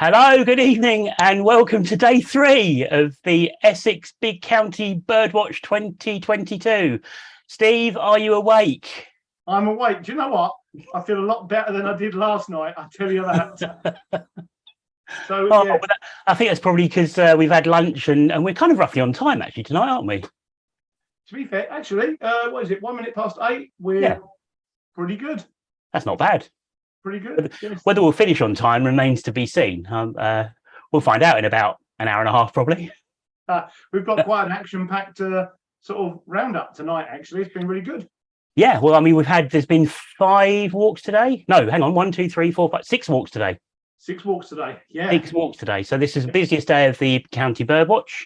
Hello, good evening, and welcome to day 3 of the Essex Big County Birdwatch 2022. Steve, are you awake? I'm awake. Do you know what? I feel a lot better than I did last night. I tell you that. Yeah. Well, I think that's probably because we've had lunch and we're kind of roughly on time actually tonight, aren't we? To be fair, actually, what is it? 1 minute past 8. We're pretty good. That's not bad. Pretty good. Whether we'll finish on time remains to be seen. We'll find out in about an hour and a half, probably. We've got quite an action-packed sort of roundup tonight. Actually, it's been really good. Yeah, well, I mean, there's been 5 walks today. No, hang on, 1, 2, 3, 4, 5, 6 walks today. 6 walks today. Yeah, 6 walks today. So this is the busiest day of the county birdwatch,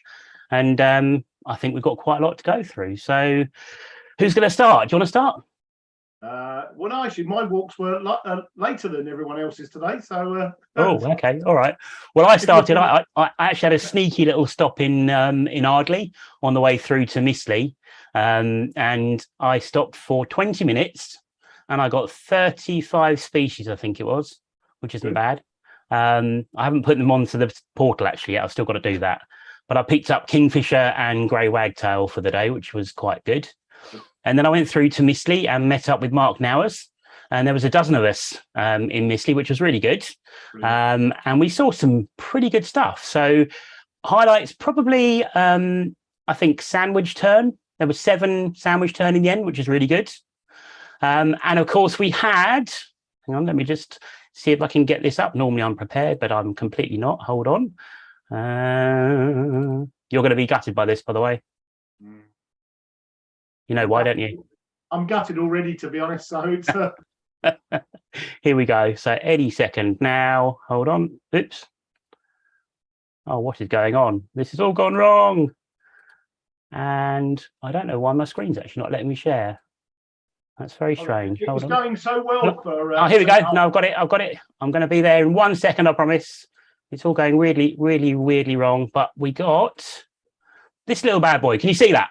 and I think we've got quite a lot to go through. So, who's going to start? Do you want to start? Well, no, actually, my walks were later than everyone else's today. So, okay, all right. Well, I started. I actually had a sneaky little stop in Ardley on the way through to Mistley, and I stopped for 20 minutes, and I got 35 species, I think it was, which isn't bad. I haven't put them onto the portal actually yet. I've still got to do that, but I picked up kingfisher and grey wagtail for the day, which was quite good. And then I went through to Mistley and met up with Mark Nowers, and there was a dozen of us in Mistley, which was really good. And we saw some pretty good stuff. So highlights probably, I think, sandwich tern. There were 7 sandwich tern in the end, which is really good. And of course we had, hang on, let me just see if I can get this up. Normally I'm prepared, but I'm completely not. Hold on. You're going to be gutted by this, by the way. You know why, don't you? I'm gutted already, to be honest. So it's here we go. So any second now. Hold on. Oops. Oh, what is going on? This has all gone wrong. And I don't know why my screen's actually not letting me share. That's very strange. It was going so well for. Here we go. No, I've got it. I'm going to be there in 1 second, I promise. It's all going really, really, weirdly wrong. But we got this little bad boy. Can you see that?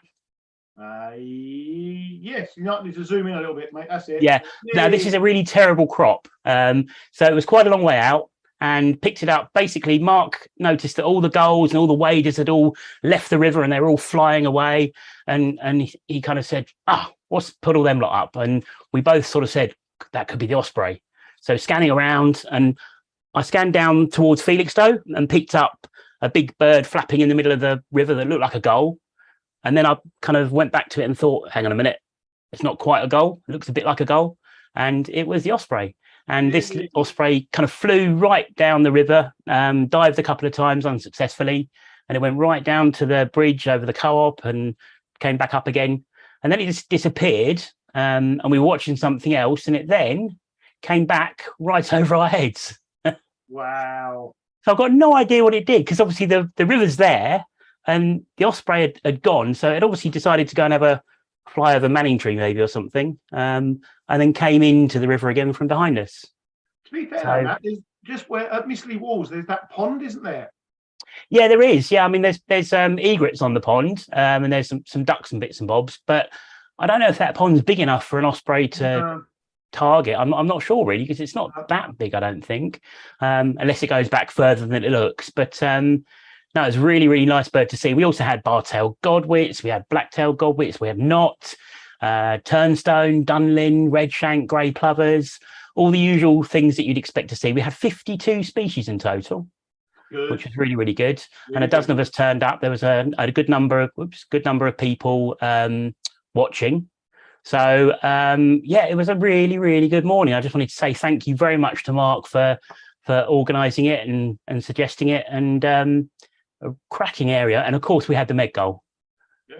Yes, you might need to zoom in a little bit, mate. That's it. Yeah. Now this is a really terrible crop. So it was quite a long way out and picked it up. Basically, Mark noticed that all the gulls and all the waders had all left the river and they were all flying away. And he kind of said, what's put all them lot up? And we both sort of said, that could be the osprey. So scanning around, and I scanned down towards Felixstowe and picked up a big bird flapping in the middle of the river that looked like a gull. And then I kind of went back to it and thought, hang on a minute, it's not quite a gull. It looks a bit like a gull. And it was the osprey. And this osprey kind of flew right down the river, dived a couple of times unsuccessfully. And it went right down to the bridge over the co-op and came back up again. And then it just disappeared. And we were watching something else. And it then came back right over our heads. Wow. So I've got no idea what it did, because obviously the river's there. And the osprey had gone, so it obviously decided to go and have a fly over Manningtree maybe or something, and then came into the river again from behind us. To be fair, Matt, there's just where at Mistley Walls, there's that pond, isn't there? Yeah, there is. Yeah, I mean, there's egrets on the pond, and there's some ducks and bits and bobs, but I don't know if that pond's big enough for an osprey to target. I'm not sure really, because it's not that big, I don't think, unless it goes back further than it looks. But no, it was a really, really nice bird to see. We also had bar-tailed godwits, we had black-tailed godwits, we had knot, turnstone, dunlin, redshank, grey plovers, all the usual things that you'd expect to see. We had 52 species in total, which was really, really good. And a dozen of us turned up. There was a good number of people watching. So yeah, it was a really, really good morning. I just wanted to say thank you very much to Mark for organising it and suggesting it, and a cracking area. And of course we had the Meg gull. It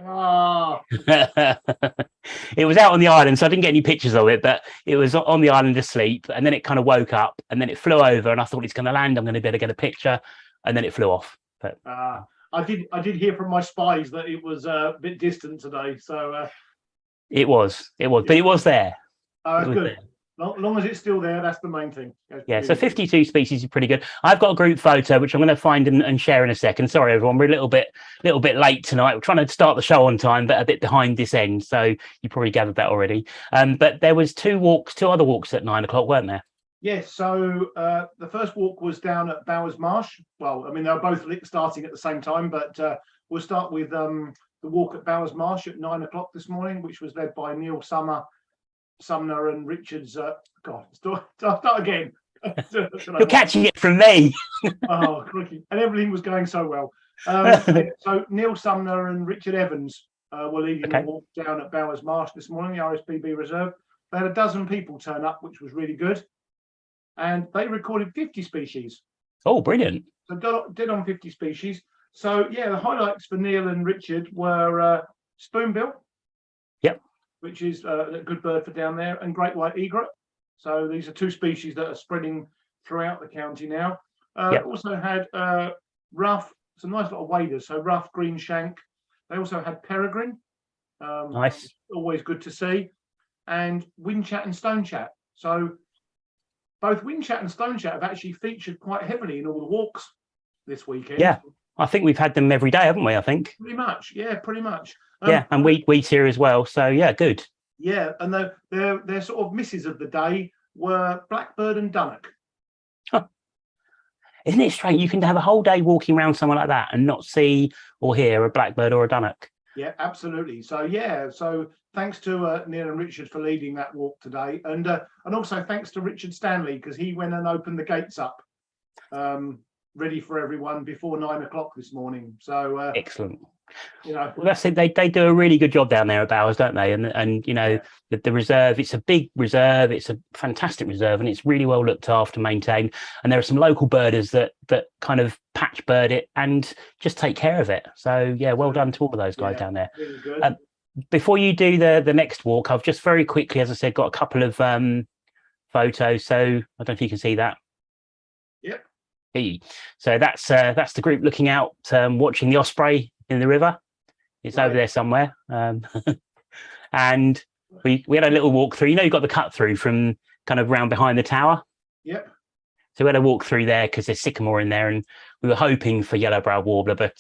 was out on the island, so I didn't get any pictures of it, but it was on the island asleep, and then it kind of woke up, and then it flew over, and I thought it's going to land, I'm going to be able to get a picture, and then it flew off. But I did hear from my spies that it was a bit distant today, so it was, but it was there. Oh, that's good. As long as it's still there, that's the main thing. Yeah, so 52 species is pretty good. I've got a group photo which I'm going to find and share in a second. Sorry, everyone, we're a little bit late tonight. We're trying to start the show on time, but a bit behind this end. So you probably gathered that already. But there was two other walks at 9 o'clock, weren't there? Yes, so the first walk was down at Bowers Marsh. Well, I mean, they're both starting at the same time, but we'll start with the walk at Bowers Marsh at 9 o'clock this morning, which was led by Neil Sumner and Richard's. God, start again. You're catching it from me. Oh, crikey. And everything was going so well. So Neil Sumner and Richard Evans were leading the walk down at Bowers Marsh this morning, the RSPB Reserve. They had a dozen people turn up, which was really good. And they recorded 50 species. Oh, brilliant. So dead on 50 species. So, yeah, the highlights for Neil and Richard were spoonbill. Yep. Which is a good bird for down there, and great white egret. So these are two species that are spreading throughout the county now. Also had rough, some nice little waders. So rough green shank. They also had peregrine. Nice. Always good to see. And windchat and stonechat. So both windchat and stonechat have actually featured quite heavily in all the walks this weekend. Yeah, I think we've had them every day, haven't we? I think. Pretty much. Yeah, pretty much. Yeah, and wheat here as well. So yeah, good. Yeah, and their sort of misses of the day were blackbird and dunnock. Huh. Isn't it strange? You can have a whole day walking around somewhere like that and not see or hear a blackbird or a dunnock. Yeah, absolutely. So yeah, so thanks to Neil and Richard for leading that walk today, and also thanks to Richard Stanley, because he went and opened the gates up, ready for everyone before 9 o'clock this morning. So excellent. You know, well, that's it. They do a really good job down there at Bowers, don't they? And you know, the reserve, it's a big reserve, it's a fantastic reserve, and it's really well looked after, maintained. And there are some local birders that kind of patch bird it and just take care of it. So yeah, well done to all of those guys down there. Really good. Before you do the next walk, I've just very quickly, as I said, got a couple of photos. So I don't know if you can see that. Yep. So that's the group looking out, watching the osprey in the river. It's over there somewhere. And we had a little walk through. You know, you've got the cut through from kind of round behind the tower. Yep. So we had a walk through there because there's sycamore in there, and we were hoping for yellow-browed warbler, but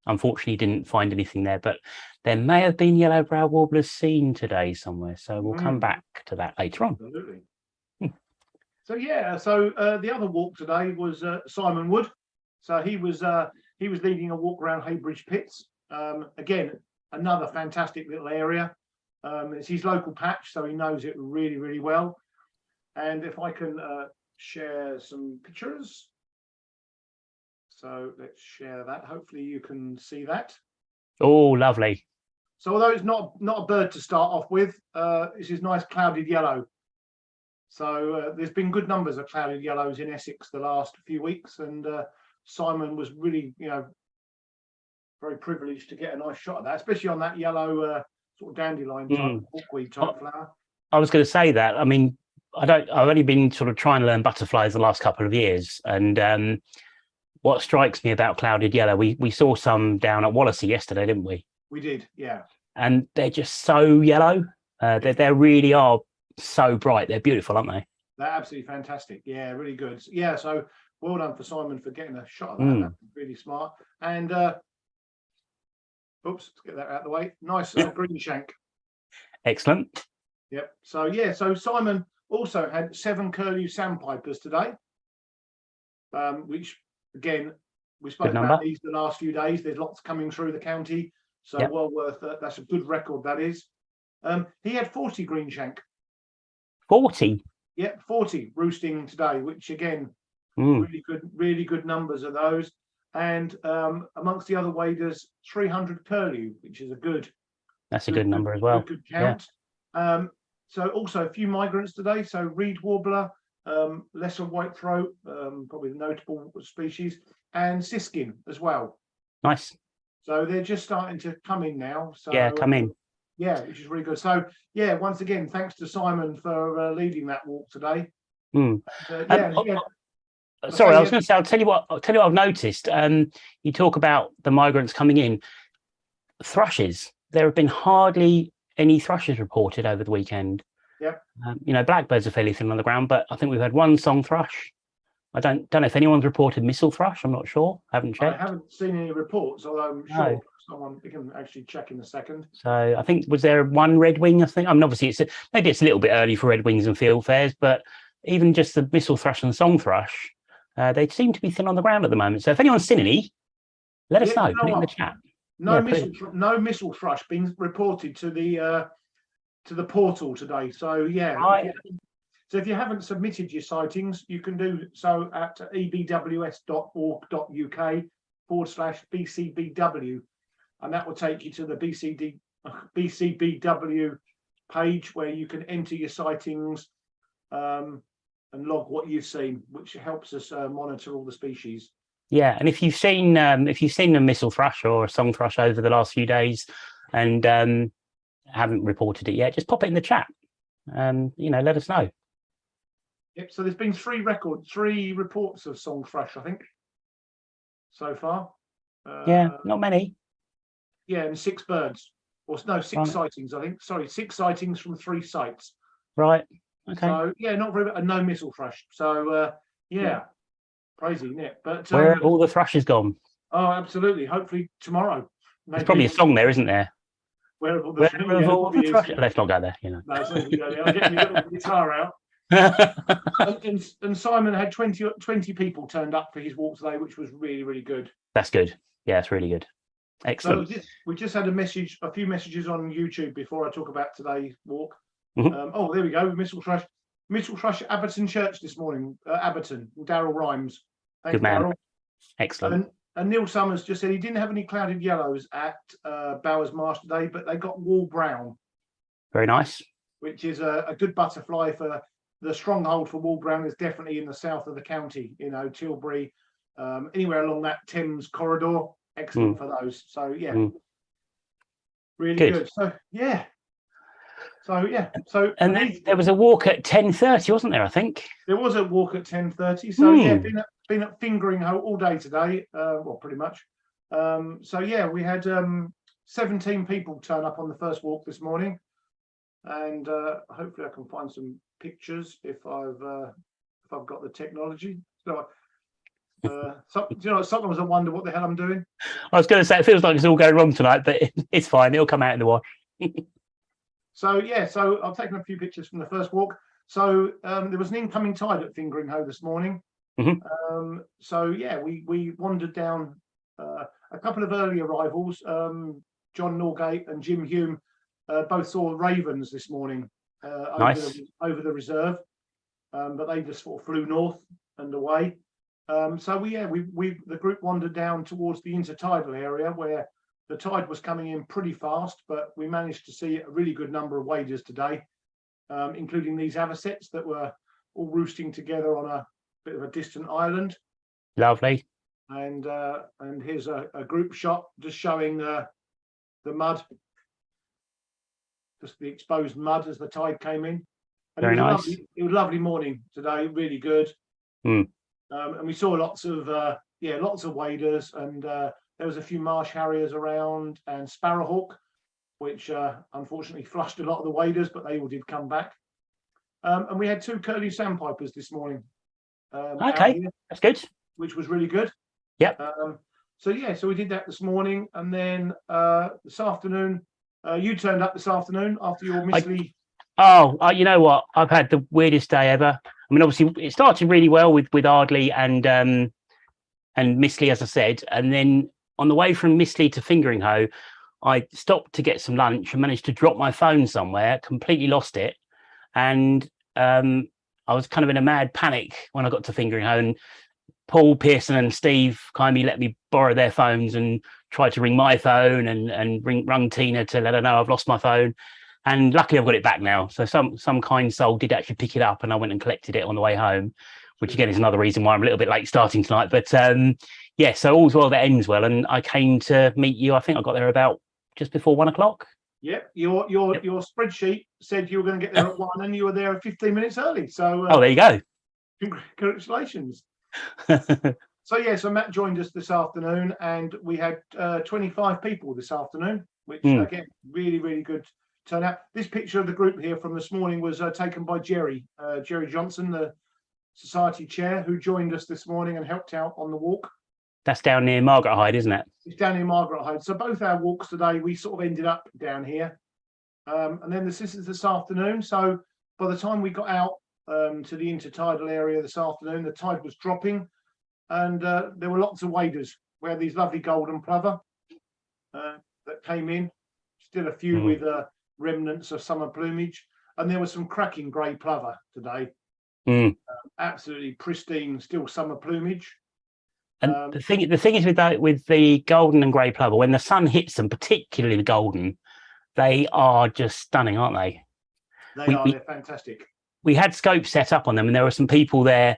unfortunately didn't find anything there. But there may have been yellow-browed warblers seen today somewhere. So we'll come back to that later on. Absolutely. So yeah, so the other walk today was Simon Wood. So he was leading a walk around Haybridge Pits. Again, another fantastic little area. It's his local patch, so he knows it really, really well. And if I can share some pictures. So let's share that. Hopefully you can see that. Oh, lovely. So although it's not a bird to start off with, this is nice clouded yellow. So there's been good numbers of clouded yellows in Essex the last few weeks, and Simon was really, very privileged to get a nice shot of that, especially on that yellow sort of dandelion type, hawkweed type flower. I was going to say that. I mean, I've only been sort of trying to learn butterflies the last couple of years, and what strikes me about clouded yellow, we saw some down at Wallasey yesterday, didn't we? We did, yeah. And they're just so yellow. They really are so bright. They're beautiful, aren't they? They're absolutely fantastic. Yeah, really good. Yeah, so well done for Simon for getting a shot of that. That's really smart. And oops, let's get that out of the way. Nice green shank. Excellent. Yep. So yeah, so Simon also had 7 curlew sandpipers today, which again we spoke about these the last few days. There's lots coming through the county, so well worth it. That's a good record, that is. He had 40 green shank. 40. Yep, 40 roosting today, which again, really good numbers of those. And amongst the other waders, 300 curlew, which is a good. That's a good number as well. Good count. Yeah. So also a few migrants today. So reed warbler, lesser whitethroat, probably the notable species, and siskin as well. Nice. So they're just starting to come in now. So yeah, come in. Yeah, which is really good. So yeah, once again, thanks to Simon for leading that walk today. Sorry, I was going to say, I'll tell you what I've noticed. You talk about the migrants coming in. Thrushes. There have been hardly any thrushes reported over the weekend. Yep. Blackbirds are fairly thin on the ground, but I think we've had one song thrush. I don't know if anyone's reported missile thrush. I'm not sure. I haven't checked. I haven't seen any reports, although I'm sure someone we can actually check in a second. So I think, was there one red wing? I think. I mean, obviously maybe it's a little bit early for red wings and field fares, but even just the mistle thrush and song thrush, they seem to be thin on the ground at the moment. So if anyone's seen any, let us know. Put it in the chat. No mistle thrush being reported to the portal today. So yeah. Right. So if you haven't submitted your sightings, you can do so at ebws.org.uk/BCBW, and that will take you to the BCBW page where you can enter your sightings and log what you've seen, which helps us monitor all the species. Yeah, and if you've seen a mistle thrush or a song thrush over the last few days and haven't reported it yet, just pop it in the chat. Let us know. Yep. So there's been 3 reports of song thrush, I think, so far. Yeah, not many. Yeah, and 6 birds, or no, 6 sightings, I think. Sorry, 6 sightings from 3 sites. Right. Okay. So yeah, not very, and no mistle thrush. So yeah, crazy, isn't it? But where have all the thrushes gone? Oh, absolutely. Hopefully tomorrow. There's probably a song there, isn't there? Where have all the thrushes? Let's not go there. No, it's not even go there. I'll get my little guitar out. and Simon had 20 people turned up for his walk today, which was really, really good. That's good. Yeah, it's really good. Excellent. So we just had a few messages on YouTube before I talk about today's walk. Mm-hmm. There we go. Mistle thrush at Abberton Church this morning. Abberton, Daryl Rhymes. Thanks, good man. Daryl. Excellent. And Neil Summers just said he didn't have any clouded yellows at Bowers Marsh today, but they got wall brown. Very nice. Which is a good butterfly for the stronghold for wall brown is definitely in the south of the county, Tilbury, anywhere along that Thames corridor. Excellent for those. So yeah, really good. So yeah. And then there was a walk at 10:30, wasn't there? I think there was a walk at 10:30. So yeah, been at Fingering Hoe all day today. Well, pretty much. So yeah, we had 17 people turn up on the first walk this morning, and hopefully I can find some pictures if I've got the technology. So. Sometimes I wonder what the hell I'm doing. I was going to say it feels like it's all going wrong tonight, but it's fine. It'll come out in the wash. So I've taken a few pictures from the first walk. So there was an incoming tide at Fingering Hoe this morning. Mm-hmm. We wandered down a couple of early arrivals. John Norgate and Jim Hume both saw ravens this morning nice. over the reserve, but they just sort of flew north and away. The group wandered down towards the intertidal area where the tide was coming in pretty fast, but we managed to see a really good number of waders today, including these avocets that were all roosting together on a bit of a distant island. Lovely. And here's a group shot just showing the mud, just the exposed mud as the tide came in. And very nice. It was a lovely morning today, really good. And we saw lots of waders, and there was a few marsh harriers around and sparrowhawk, which unfortunately flushed a lot of the waders, but they all did come back. And we had 2 curlew sandpipers this morning. Okay, that's good. Which was really good. Yep. So we did that this morning, and then this afternoon, you turned up this afternoon after your Mistley. You know what? I've had the weirdest day ever. I mean, obviously, it started really well with Ardley and Mistley, as I said, and then on the way from Mistley to Fingering Hoe, I stopped to get some lunch and managed to drop my phone somewhere, completely lost it, and I was kind of in a mad panic when I got to Fingering Hoe, and Paul Pearson and Steve kindly let me borrow their phones and tried to ring my phone and rung Tina to let her know I've lost my phone. And luckily, I've got it back now. So some kind soul did actually pick it up, and I went and collected it on the way home, which again is another reason why I'm a little bit late starting tonight. But so all's well that ends well. And I came to meet you. I think I got there about just before 1 o'clock. Yep. Your spreadsheet said you were going to get there at 1, and you were there 15 minutes early. So there you go. Congratulations. So Matt joined us this afternoon, and we had 25 people this afternoon, which again, really, really good turnout. This picture of the group here from this morning was taken by Jerry Johnson, the society chair, who joined us this morning and helped out on the walk. That's down near Margaret Hyde, isn't it? It's down near Margaret Hyde. So both our walks today, we sort of ended up down here. And then this is this afternoon. So by the time we got out to the intertidal area this afternoon. The tide was dropping, and there were lots of waders. We had these lovely golden plover that came in, still a few with remnants of summer plumage, and there was some cracking grey plover today. Absolutely pristine, still summer plumage. And the thing is with the golden and grey plover, when the sun hits them, particularly the golden, they are just stunning, aren't they? They're fantastic. We had scopes set up on them, and there were some people there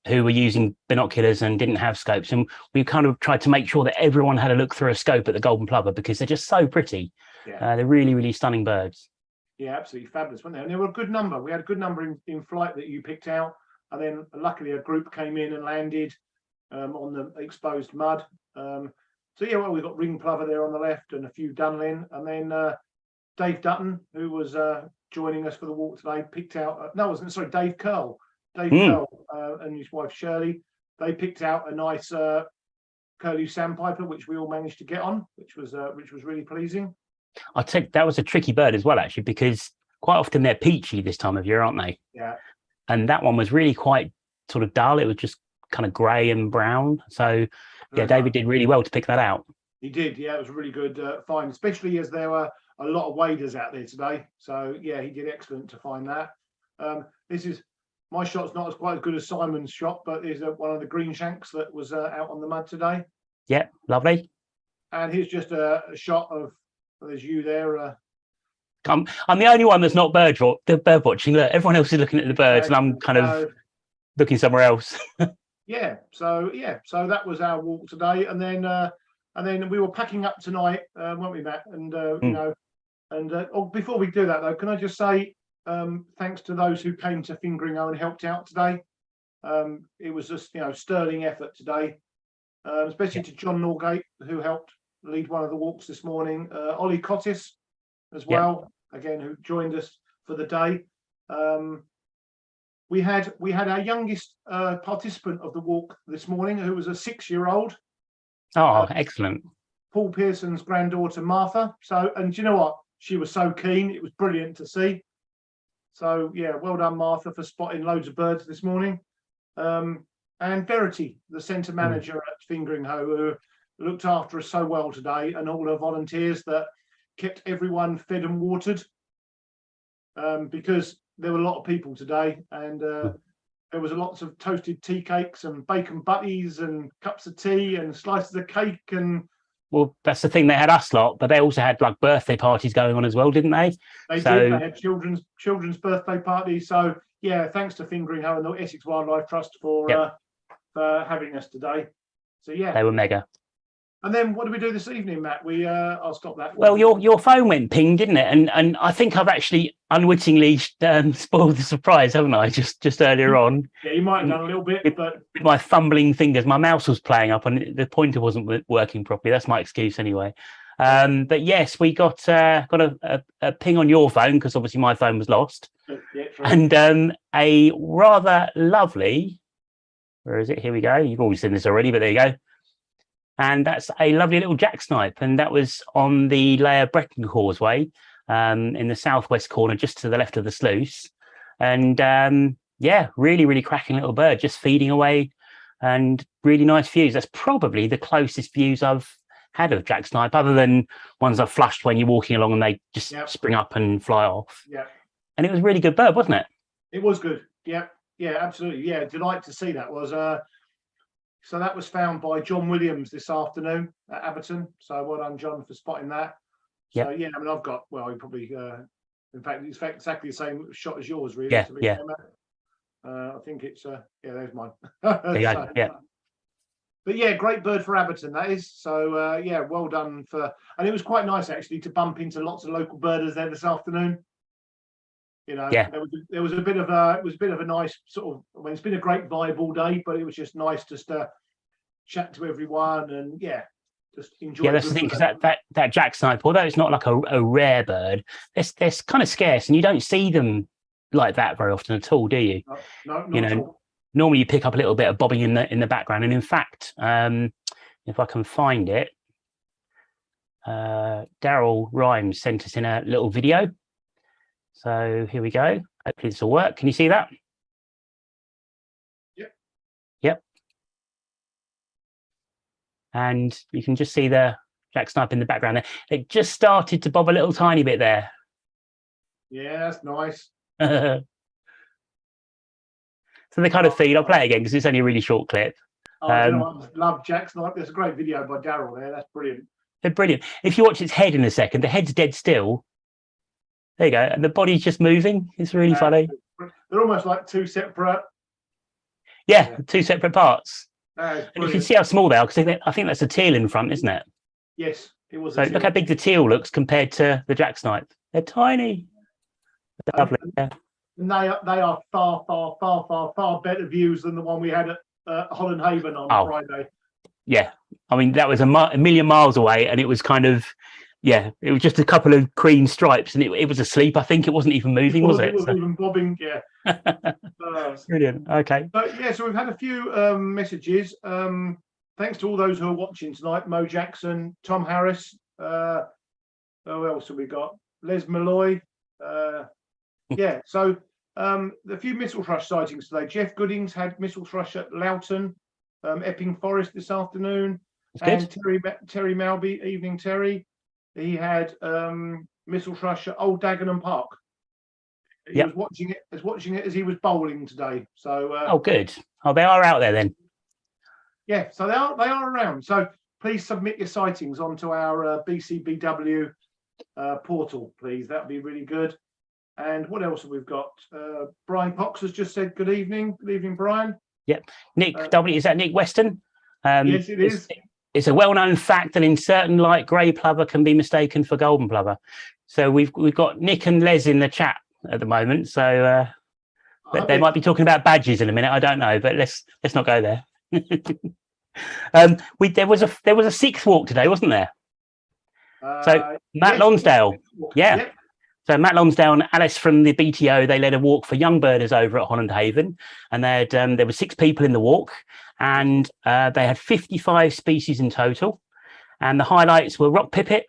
who were using binoculars and didn't have scopes, and we kind of tried to make sure that everyone had a look through a scope at the golden plover because they're just so pretty. They're really, really stunning birds. Yeah, absolutely fabulous, weren't they? And there were a good number. We had a good number in flight that you picked out, and then luckily a group came in and landed on the exposed mud. So yeah, well, we've got ring plover there on the left and a few dunlin, and then Dave Dutton, who was joining us for the walk today, picked out Dave Curl. Curl and his wife Shirley, they picked out a nice curlew sandpiper, which we all managed to get on, which was really pleasing. I think that was a tricky bird as well, actually, because quite often they're peachy this time of year, aren't they? Yeah. And that one was really quite sort of dull. It was just kind of grey and brown. So yeah, David did really well to pick that out. He did. Yeah, it was a really good find, especially as there were a lot of waders out there today. So yeah, he did excellent to find that. This is my shot's not quite as good as Simon's shot, but is one of the green shanks that was out on the mud today. Yeah, lovely. And here's just a shot of there's you there. I'm the only one that's not bird watching. Look, everyone else is looking at the birds, and I'm kind of looking somewhere else. So that was our walk today, and then we were packing up tonight, weren't we, Matt? And you know, and before we do that though, can I just say thanks to those who came to Fingeringo and helped out today. It was just sterling effort today, especially to John Norgate, who helped lead one of the walks this morning. Ollie Cottis as well, again, who joined us for the day. We had our youngest participant of the walk this morning, who was a 6-year-old. Oh, excellent. Paul Pearson's granddaughter, Martha. So, and do you know what? She was so keen. It was brilliant to see. So, yeah, well done, Martha, for spotting loads of birds this morning. And Verity, the centre manager at Fingeringo, who looked after us so well today, and all the volunteers that kept everyone fed and watered, because there were a lot of people today, and there was lots of toasted tea cakes and bacon butties and cups of tea and slices of cake. And well, that's the thing, they had us lot, but they also had like birthday parties going on as well, didn't they? They did. They had children's birthday parties. So yeah, thanks to Fingeringo and the Essex Wildlife Trust for having us today. So yeah, they were mega. And then what do we do this evening, Matt? I'll stop that. Well, your phone went ping, didn't it? And I think I've actually unwittingly spoiled the surprise, haven't I? Just earlier on. Yeah, you might have done a little bit, but with my fumbling fingers, my mouse was playing up and the pointer wasn't working properly. That's my excuse anyway. But yes, we got a ping on your phone because obviously my phone was lost. Yeah, true. And a rather lovely. Where is it? Here we go. You've always seen this already, but there you go. And that's a lovely little jacksnipe, and that was on the Layer Brecon Causeway, in the southwest corner, just to the left of the sluice. And yeah, really, really cracking little bird, just feeding away, and really nice views. That's probably the closest views I've had of jacksnipe, other than ones I've flushed when you're walking along and they just spring up and fly off. Yeah, and it was a really good bird, wasn't it? It was good. Yeah, absolutely. Yeah, delight to see that. Was So that was found by John Williams this afternoon at Abberton. So well done, John, for spotting that. Yep. So yeah, I mean, I've got, well, you probably, in fact, it's exactly the same shot as yours, really. Yeah. I think it's, there's mine. There you go. Yeah. But yeah, great bird for Abberton, that is. So yeah, well done and it was quite nice actually to bump into lots of local birders there this afternoon. There was a bit of a nice sort of. I mean, it's been a great vibe all day, but it was just nice just to chat to everyone and just enjoy. Yeah, that's the thing, because that jacksnipe, although it's not like a rare bird, they're kind of scarce, and you don't see them like that very often at all, do you? No, not at all. Normally you pick up a little bit of bobbing in the background, and in fact, if I can find it, Daryl Rhymes sent us in a little video. So here we go. Hopefully this will work. Can you see that? Yep. Yep. And you can just see the jack snipe in the background there. It just started to bob a little tiny bit there. Yeah, that's nice. So they kind of feed. I'll play it again because it's only a really short clip. Oh, you know what? I love jack snipe. There's a great video by Daryl there. That's brilliant. They're brilliant. If you watch its head in a second, the head's dead still. There you go. And the body's just moving. It's really funny. They're almost like two separate. Yeah, two separate parts. And you can see how small they are because I think that's a teal in front, isn't it? Yes, it was. So look how big the teal looks compared to the jack snipe. They're tiny. They're lovely. Yeah. And they are far better views than the one we had at Holland Haven on Friday. Yeah, I mean that was a million miles away, and it was kind of, it was just a couple of green stripes, and it was asleep. I think it wasn't even moving, was it? It wasn't even bobbing. Yeah. Brilliant. Okay. But yeah, so we've had a few messages. Thanks to all those who are watching tonight: Mo Jackson, Tom Harris. Who else have we got? Les Malloy. Yeah. So a few mistle thrush sightings today. Jeff Goodings had mistle thrush at Loughton, Epping Forest this afternoon, and Terry Malby, evening Terry. He had mistle thrush at Old Dagenham Park. He was watching it as he was bowling today. So good. Oh, they are out there then. Yeah, so they are around. So please submit your sightings onto our BCBW portal, please. That'd be really good. And what else have we got? Brian Cox has just said good evening. Good evening, Brian. Yep. Nick W, is that Nick Weston? Yes, it is. It's a well-known fact that in certain light grey plover can be mistaken for golden plover. So we've got Nick and Les in the chat at the moment. So but they might be talking about badges in a minute. I don't know, but let's not go there. There was a sixth walk today, wasn't there? So Matt Lonsdale, yeah. So Matt Lonsdale and Alice from the BTO, they led a walk for young birders over at Holland Haven, and they had, there were 6 people in the walk, and they had 55 species in total. And the highlights were rock pipit,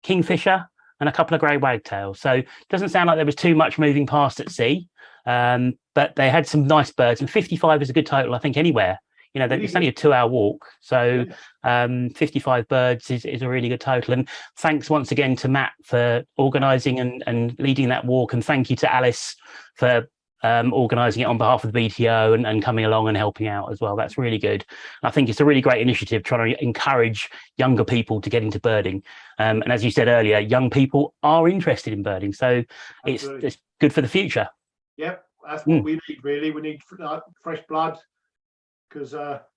kingfisher, and a couple of grey wagtails. So it doesn't sound like there was too much moving past at sea, but they had some nice birds, and 55 is a good total, I think, anywhere. You know, it's only a 2-hour walk, so 55 birds is a really good total. And thanks once again to Matt for organising and leading that walk, and thank you to Alice for organising it on behalf of the BTO and coming along and helping out as well. That's really good. I think it's a really great initiative trying to encourage younger people to get into birding. And as you said earlier, young people are interested in birding, so it's good for the future. Yep, that's what we need, really. We need fresh blood. Because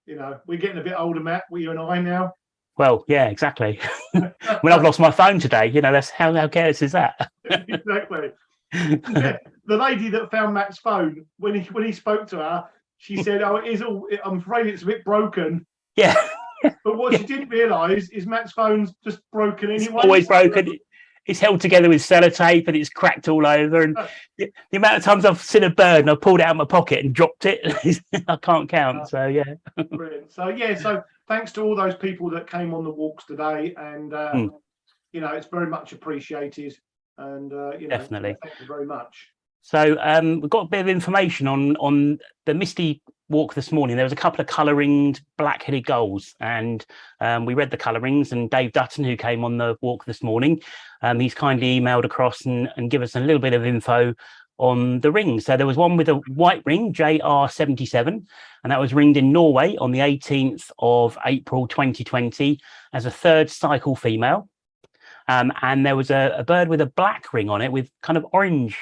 you know, we're getting a bit older, Matt. You and I now. Well, yeah, exactly. When I've lost my phone today, you know, that's how careless is that? Exactly. Yeah. The lady that found Matt's phone, when he spoke to her, she said, "Oh, it is all. I'm afraid it's a bit broken." Yeah. But what she didn't realise is Matt's phone's just broken anyway. It's always broken. It's held together with sellotape and it's cracked all over. And the amount of times I've seen a bird and I've pulled it out of my pocket and dropped it, I can't count. So, yeah. Brilliant. So thanks to all those people that came on the walks today. And, you know, it's very much appreciated. And, you know, definitely. Thank you very much. So we've got a bit of information on the Misty walk this morning. There was a couple of colour-ringed black-headed gulls, and we read the colour-rings, and Dave Dutton, who came on the walk this morning, he's kindly emailed across and give us a little bit of info on the rings. So there was one with a white ring, JR77, and that was ringed in Norway on the 18th of April 2020 as a 3rd cycle female. And there was a bird with a black ring on it with kind of orange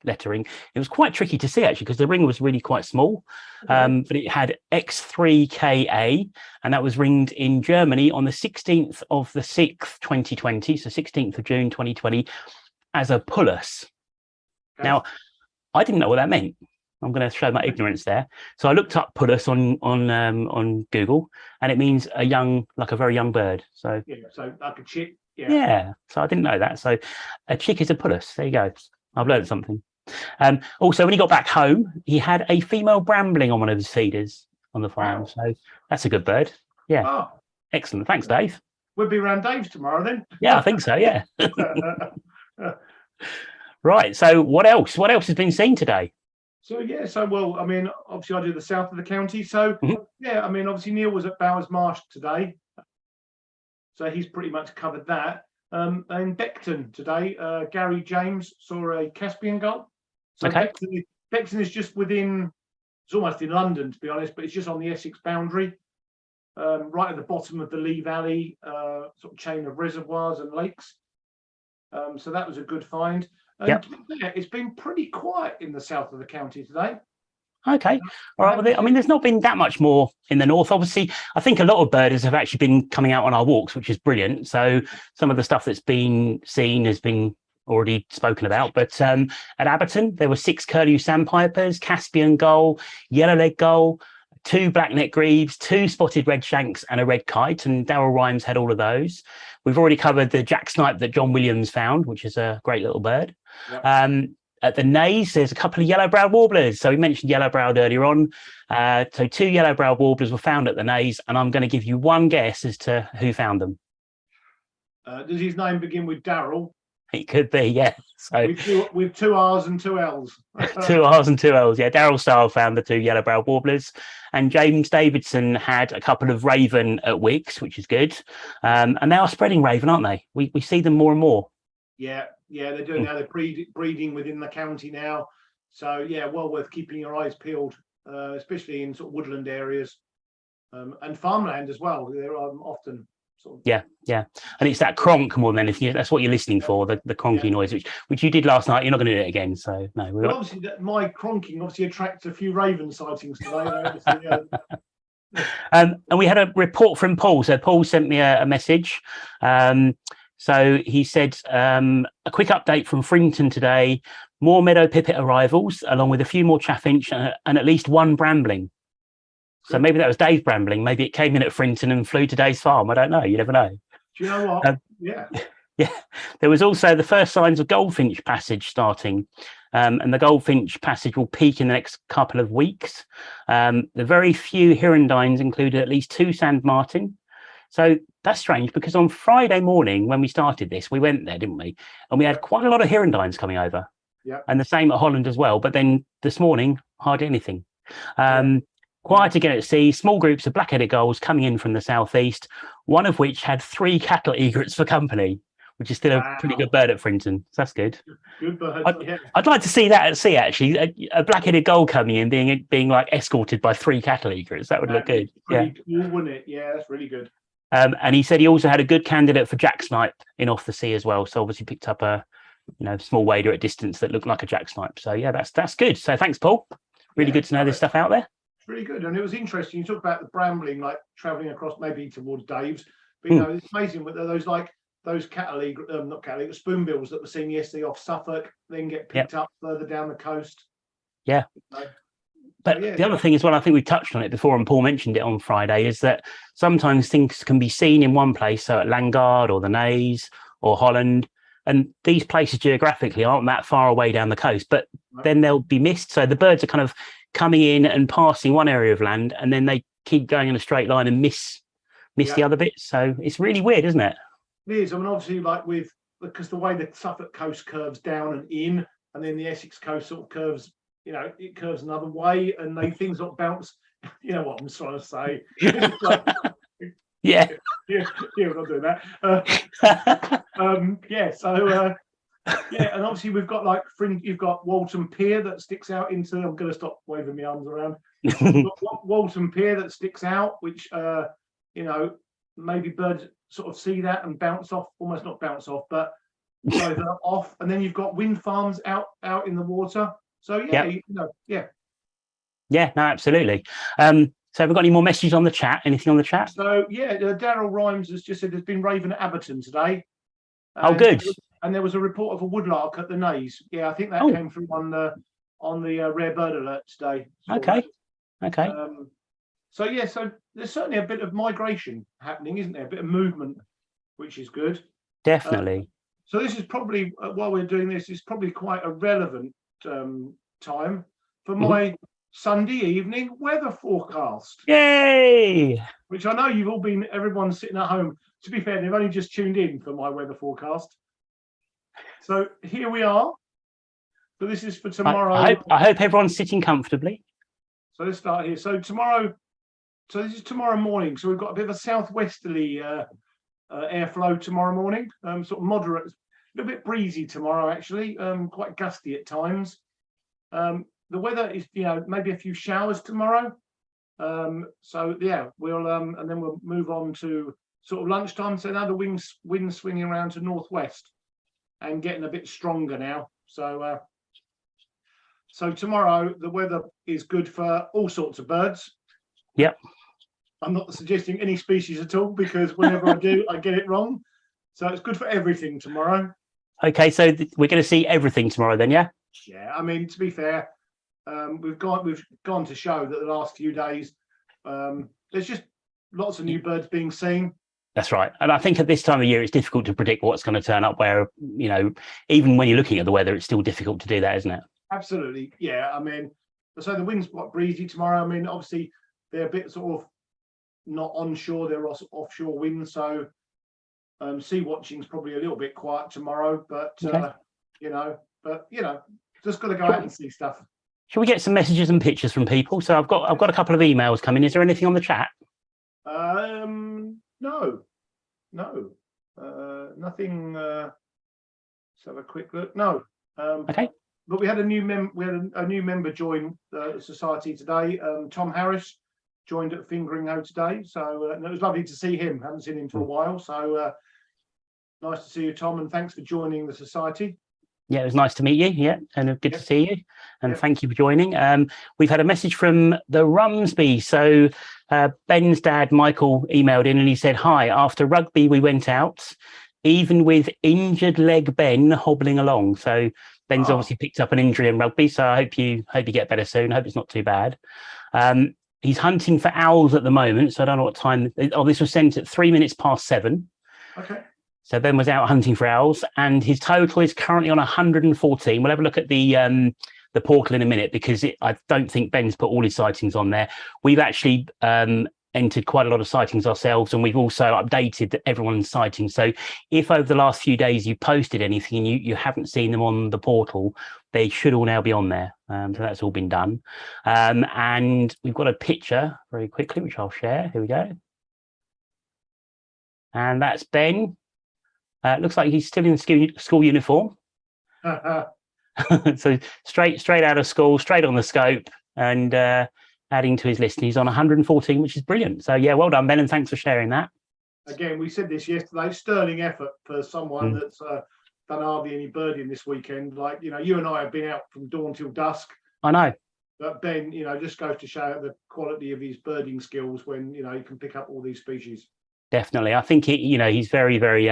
lettering. It was quite tricky to see, actually, because the ring was really quite small, but it had X3KA, and that was ringed in Germany on the 16th of the 6th 2020, so 16th of June 2020, as a pullus. Now, I didn't know what that meant. I'm going to show my ignorance there. So I looked up pullus on Google, and it means a very young bird. So so like a chick. Yeah. So I didn't know that. So a chick is a pullus. There you go. I've learned something. Also, when he got back home, he had a female brambling on one of his feeders on the farm. Wow. So that's a good bird. Yeah. Oh. Excellent. Thanks, Dave. We'll be around Dave's tomorrow then. Yeah, I think so. Yeah. Right. So what else? What else has been seen today? So yeah, so well, I mean, obviously I do the south of the county. So Mhm. yeah, I mean, obviously Neil was at Bowers Marsh today, so he's pretty much covered that. And Beckton today, Gary James saw a Caspian gull. So Okay. Beckton is just within, it's almost in London to be honest, but it's just on the Essex boundary, right at the bottom of the Lee Valley sort of chain of reservoirs and lakes. So that was a good find. And Yep. yeah, it's been pretty quiet in the south of the county today. Okay. All right. Well, I mean, there's not been that much more in the north. Obviously, I think a lot of birders have actually been coming out on our walks, which is brilliant. So some of the stuff that's been seen has been already spoken about. But at Abberton, there were 6 curlew sandpipers, Caspian gull, yellow-leg gull, 2 black-neck grebes, 2 spotted redshanks, and a red kite. And Darrell Rhymes had all of those. We've already covered the jack snipe that John Williams found, which is a great little bird. Yep. At the nays, there's a couple of yellow-browed warblers. So we mentioned yellow-browed earlier on. So 2 yellow-browed warblers were found at the nays, and I'm going to give you one guess as to who found them. Does his name begin with Darrell? It could be, yeah. So with 2 R's and 2 L's. 2 R's and 2 L's. Yeah, Darrell Starr found the 2 yellow-browed warblers, and James Davidson had a couple of raven at Wicks, which is good. And they are spreading raven, aren't they? We see them more and more. Yeah, they're doing now. They're breeding within the county now. So yeah, well worth keeping your eyes peeled, especially in sort of woodland areas and farmland as well. They're often sort of Yeah, and it's that cronk more than anything. That's what you're listening for, the cronky noise, which you did last night. You're not going to do it again, so no. Well, obviously, my cronking obviously attracts a few raven sightings today. And we had a report from Paul. So Paul sent me a message. So he said, a quick update from Frington today, more meadow pipit arrivals, along with a few more chaffinch and at least 1 brambling. So maybe that was Dave Brambling. Maybe it came in at Frington and flew to Dave's farm. I don't know. You never know. Do you know what? Yeah. There was also the first signs of goldfinch passage starting. And the goldfinch passage will peak in the next couple of weeks. The very few hirundines included at least 2 sand martin. So that's strange because on Friday morning when we started this, we went there, didn't we? And we had quite a lot of hirundines coming over. Yeah. And the same at Holland as well. But then this morning, hardly anything. Quiet again at sea, small groups of black-headed gulls coming in from the southeast, one of which had 3 cattle egrets for company, which is still a pretty good bird at Frington. So that's good. Good bird. I'd like to see that at sea, actually. A black-headed gull coming in, being like escorted by 3 cattle egrets. That would look good. Pretty cool, wouldn't it? Yeah, that's really good. And he said he also had a good candidate for jack snipe in off the sea as well. So obviously picked up a small wader at distance that looked like a jack snipe. So yeah, that's good. So thanks, Paul. Really good to know this stuff out there. Really good, and it was interesting. You talk about the brambling, like travelling across maybe towards Dave's, but it's amazing. But those cattle, not cattle, spoonbills that were seen yesterday off Suffolk, then get picked up further down the coast. Yeah. But the other thing as well, I think we touched on it before, and Paul mentioned it on Friday, is that sometimes things can be seen in one place, so at Langard or the Nays or Holland, and these places geographically aren't that far away down the coast, but then they'll be missed. So the birds are kind of coming in and passing one area of land, and then they keep going in a straight line and miss the other bits. So it's really weird, isn't it? It is. I mean, obviously, because the way the Suffolk coast curves down and in, and then the Essex coast sort of curves, it curves another way, and things sort of bounce. You know what I'm trying to say? Yeah, we're not doing that. And obviously we've got you've got Walton Pier that sticks out into. I'm going to stop waving my arms around. Walton Pier that sticks out, which maybe birds sort of see that and bounce off, almost not bounce off, but either off. And then you've got wind farms out in the water. So no, absolutely. So have we got any more messages on the chat? Anything on the chat? So Darrell Rhymes has just said there's been raven at Abberton today. Oh, good. And there was a report of a woodlark at the Nays. Yeah, I think that came through on the rare bird alert today. Okay. So there's certainly a bit of migration happening, isn't there? A bit of movement, which is good. Definitely. So this is probably, while we're doing this, is probably quite a relevant time for my Sunday evening weather forecast. Yay! Which I know everyone's sitting at home. To be fair, they've only just tuned in for my weather forecast. So here we are. So this is for tomorrow. I hope everyone's sitting comfortably. So let's start here. So tomorrow, so this is tomorrow morning. So we've got a bit of a southwesterly airflow tomorrow morning. Sort of moderate, a little bit breezy tomorrow actually. Quite gusty at times. The weather is, maybe a few showers tomorrow. So yeah, we'll and then we'll move on to sort of lunchtime. So now the wind swinging around to northwest and getting a bit stronger now. So so tomorrow the weather is good for all sorts of birds. Yep. I'm not suggesting any species at all because whenever I do, I get it wrong. So it's good for everything tomorrow. Okay, so we're going to see everything tomorrow then, yeah? Yeah, I mean, to be fair, we've gone to show that the last few days there's just lots of new birds being seen. That's right. And I think at this time of year, it's difficult to predict what's going to turn up where, even when you're looking at the weather, it's still difficult to do that, isn't it? Absolutely. Yeah. I mean, so the wind's quite breezy tomorrow. I mean, obviously, they're a bit sort of not onshore, they're offshore winds. So sea watching is probably a little bit quiet tomorrow, but, Okay. just got to go out and see stuff. Shall we get some messages and pictures from people? So I've got a couple of emails coming. Is there anything on the chat? No, nothing. Let's have a quick look. No. Okay. But we had a new member join the society today. Tom Harris joined at Fingering Hoe today, so and it was lovely to see him. Haven't seen him for a while, so nice to see you, Tom, and thanks for joining the society. Yeah, it was nice to meet you. Yeah, and good to see you. And thank you for joining. We've had a message from the Rumsby. So Ben's dad, Michael, emailed in and he said, "Hi, after rugby, we went out, even with injured leg Ben hobbling along." So Ben's obviously picked up an injury in rugby. So I hope you get better soon. Hope it's not too bad. He's hunting for owls at the moment. So I don't know what time. Oh, this was sent at 7:03. Okay. So Ben was out hunting for owls, and his total is currently on 114. We'll have a look at the portal in a minute because I don't think Ben's put all his sightings on there. We've actually entered quite a lot of sightings ourselves, and we've also updated everyone's sightings. So if over the last few days you posted anything and you haven't seen them on the portal, they should all now be on there. So that's all been done. And we've got a picture very quickly, which I'll share. Here we go. And that's Ben. Looks like he's still in school uniform. So straight out of school, straight on the scope, and adding to his list. And he's on 114, which is brilliant. So yeah, well done, Ben, and thanks for sharing that. Again, we said this yesterday. Sterling effort for someone that's done hardly any birding this weekend. Like you and I have been out from dawn till dusk. I know. But Ben, just goes to show the quality of his birding skills when he can pick up all these species. Definitely, I think he's very, very.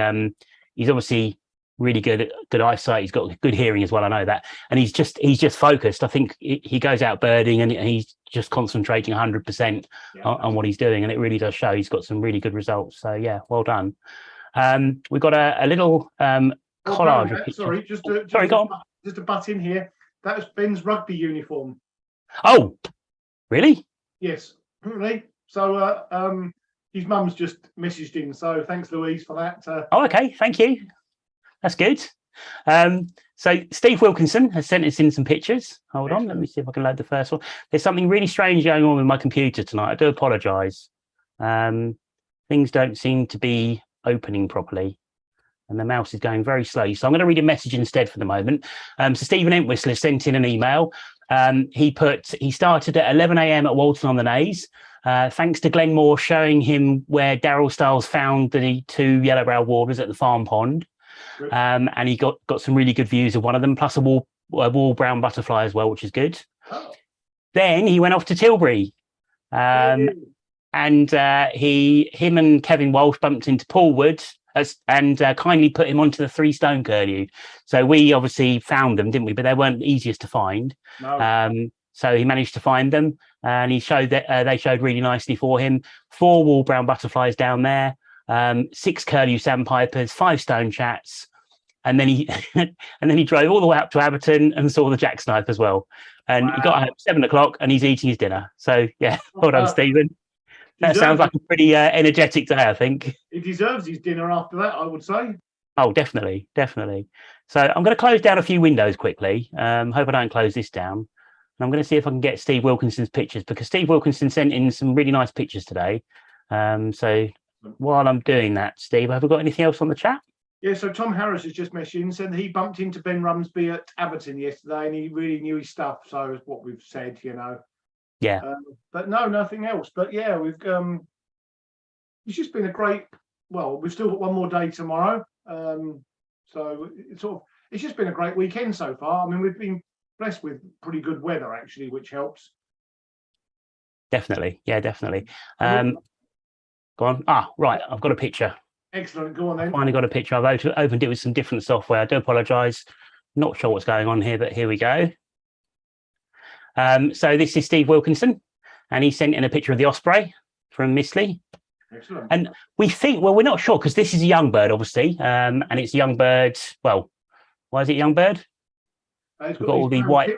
He's obviously really good eyesight. He's got good hearing as well. I know that, and he's just focused. I think he goes out birding and he's just concentrating 100% on what he's doing, and it really does show. He's got some really good results. So yeah, well done. We've got a little collage. Sorry, just to butt in here. That was Ben's rugby uniform. Oh, really? Yes, really. So his mum's just messaged in, so thanks, Louise, for that. Okay, thank you. That's good. So Steve Wilkinson has sent us in some pictures. Hold on, let me see if I can load the first one. There's something really strange going on with my computer tonight. I do apologise. Things don't seem to be opening properly, and the mouse is going very slowly. So I'm going to read a message instead for the moment. So Stephen Entwistle has sent in an email. He started at 11 a.m. at Walton on the Naze. Thanks to Glenn Moore showing him where Daryl Stiles found the 2 yellow-browed warblers at the farm pond. And he got some really good views of one of them, plus a wall brown butterfly as well, which is good. Oh. Then he went off to Tilbury. And him and Kevin Walsh bumped into Paul Wood and kindly put him onto the 3-stone curlew. So we obviously found them, didn't we? But they weren't the easiest to find. No. So he managed to find them, and he showed that they showed really nicely for him. 4 wall brown butterflies down there, 6 curlew sandpipers, 5 stone chats, and then he drove all the way up to Abberton and saw the jacksnipe as well. And he got home at 7 o'clock, and he's eating his dinner. So yeah, well done, Stephen. That sounds like a pretty energetic day, I think. He deserves his dinner after that, I would say. Oh, definitely. So I'm going to close down a few windows quickly. Hope I don't close this down. And I'm going to see if I can get Steve Wilkinson's pictures, because Steve Wilkinson sent in some really nice pictures today. So while I'm doing that, Steve, have we got anything else on the chat? Yeah, so Tom Harris has just messaged in, said that he bumped into Ben Rumsby at Abberton yesterday and he really knew his stuff. So it's what we've said, you know. Yeah. But no, nothing else. But yeah, it's just been a great, well, we've still got one more day tomorrow. So it's just been a great weekend so far. I mean, we've been blessed with pretty good weather, actually, which helps. Definitely. Yeah, definitely. Go on. Right. I've got a picture. Excellent. Go on then. I finally got a picture. I've opened it with some different software. I do apologise. Not sure what's going on here, but here we go. So this is Steve Wilkinson, and he sent in a picture of the osprey from Mistley. Excellent. And we think, well, we're not sure because this is a young bird, obviously, and it's a young bird. Well, why is it a young bird? It's got all the white,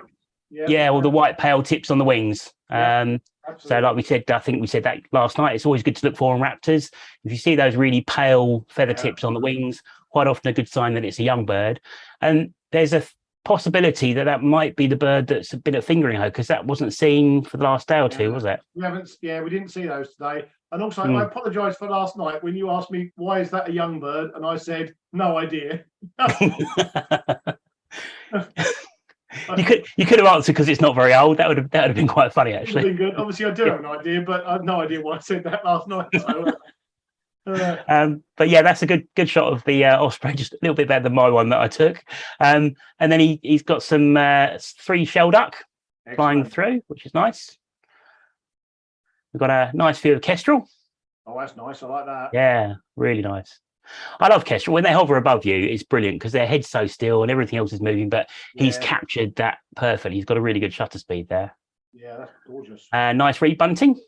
all the white pale tips on the wings. So like we said, I think we said that last night, it's always good to look for on raptors. If you see those really pale feather tips on the wings, quite often a good sign that it's a young bird. And there's a possibility that might be the bird that's been at fingering her, because that wasn't seen for the last day or two, was it? We didn't see those today. And also, I apologise for last night when you asked me, why is that a young bird? And I said, no idea. You could have answered because it's not very old. That would have been quite funny, actually. Been good. Obviously, I do have an idea, but I have no idea why I said that last night. So, but yeah, that's a good shot of the osprey, just a little bit better than my one that I took. And then he's got some 3 shell duck flying through, which is nice. We've got a nice view of kestrel. Oh, that's nice. I like that. Yeah, really nice. I love kestrel. When they hover above you, it's brilliant because their head's so still and everything else is moving, but he's captured that perfectly. He's got a really good shutter speed there. Yeah, that's gorgeous. Nice reed bunting.